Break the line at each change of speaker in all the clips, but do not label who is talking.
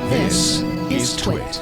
This is TWiT.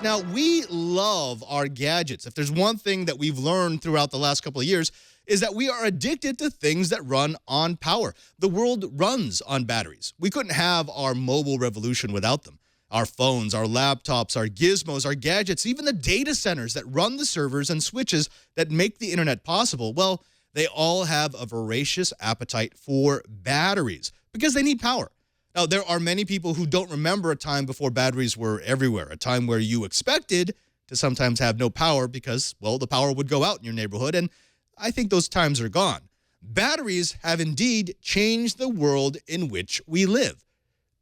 Now, we love our gadgets. If there's one thing that we've learned throughout the last couple of years, is that we are addicted to things that run on power. The world runs on batteries. We couldn't have our mobile revolution without them. Our phones, our laptops, our gizmos, our gadgets, even the data centers that run the servers and switches that make the internet possible, well, they all have a voracious appetite for batteries because they need power. Now, there are many people who don't remember a time before batteries were everywhere, a time where you expected to sometimes have no power because, well, the power would go out in your neighborhood, and I think those times are gone. Batteries have indeed changed the world in which we live.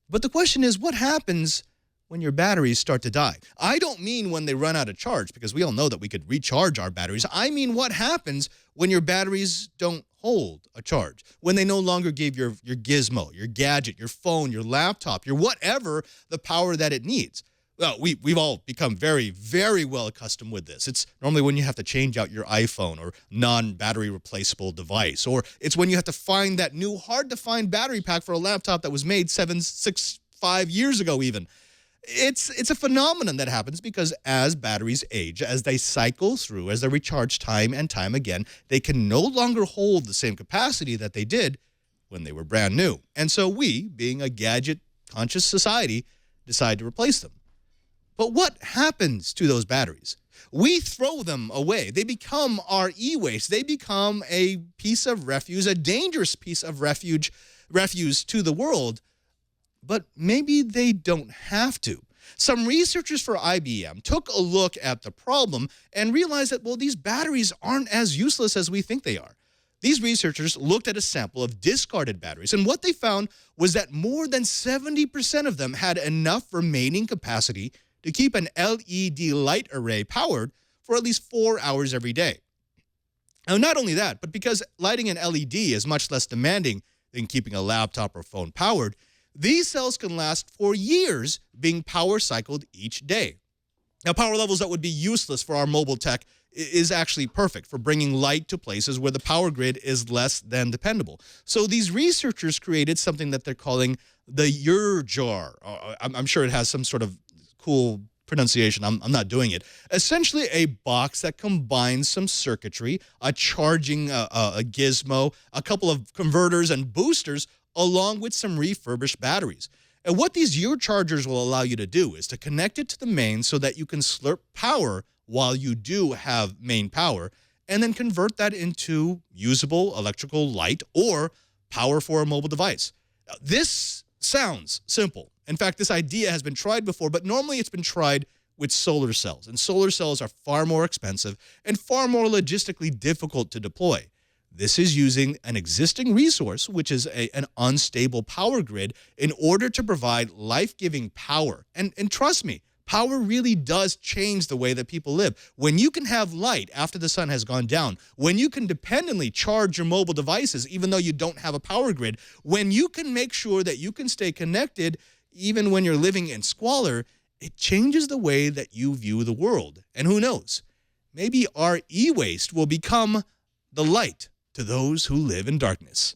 But the question is, what happens when your batteries start to die? I don't mean when they run out of charge, because we all know that we could recharge our batteries. I mean what happens when your batteries don't hold a charge, when they no longer give your gizmo, your gadget, your phone, your laptop, your whatever the power that it needs. Well, we've all become very, very well accustomed with this. It's normally when you have to change out your iPhone or non-battery replaceable device, or it's when you have to find that new hard-to-find battery pack for a laptop that was made 5 years ago even. It's a phenomenon that happens because as batteries age, as they cycle through, as they recharge time and time again, they can no longer hold the same capacity that they did when they were brand new. And so we, being a gadget-conscious society, decide to replace them. But what happens to those batteries? We throw them away. They become our e-waste. They become a piece of refuse, a dangerous piece of refuse to the world. But maybe they don't have to. Some researchers for IBM took a look at the problem and realized that, well, these batteries aren't as useless as we think they are. These researchers looked at a sample of discarded batteries, and what they found was that more than 70% of them had enough remaining capacity to keep an LED light array powered for at least 4 hours every day. Now, not only that, but because lighting an LED is much less demanding than keeping a laptop or phone powered, these cells can last for years being power cycled each day. Now, power levels that would be useless for our mobile tech is actually perfect for bringing light to places where the power grid is less than dependable. So these researchers created something that they're calling the jar. I'm sure it has some sort of cool pronunciation. I'm not doing it. Essentially a box that combines some circuitry, a charging a gizmo, a couple of converters and boosters, along with some refurbished batteries. And what these chargers will allow you to do is to connect it to the main so that you can slurp power while you do have main power, and then convert that into usable electrical light or power for a mobile device. Now, this sounds simple. In fact, this idea has been tried before, but normally it's been tried with solar cells. And solar cells are far more expensive and far more logistically difficult to deploy. This is using an existing resource, which is an unstable power grid, in order to provide life-giving power. And trust me, power really does change the way that people live. When you can have light after the sun has gone down, when you can dependently charge your mobile devices even though you don't have a power grid, when you can make sure that you can stay connected even when you're living in squalor, it changes the way that you view the world. And who knows, maybe our e-waste will become the light to those who live in darkness.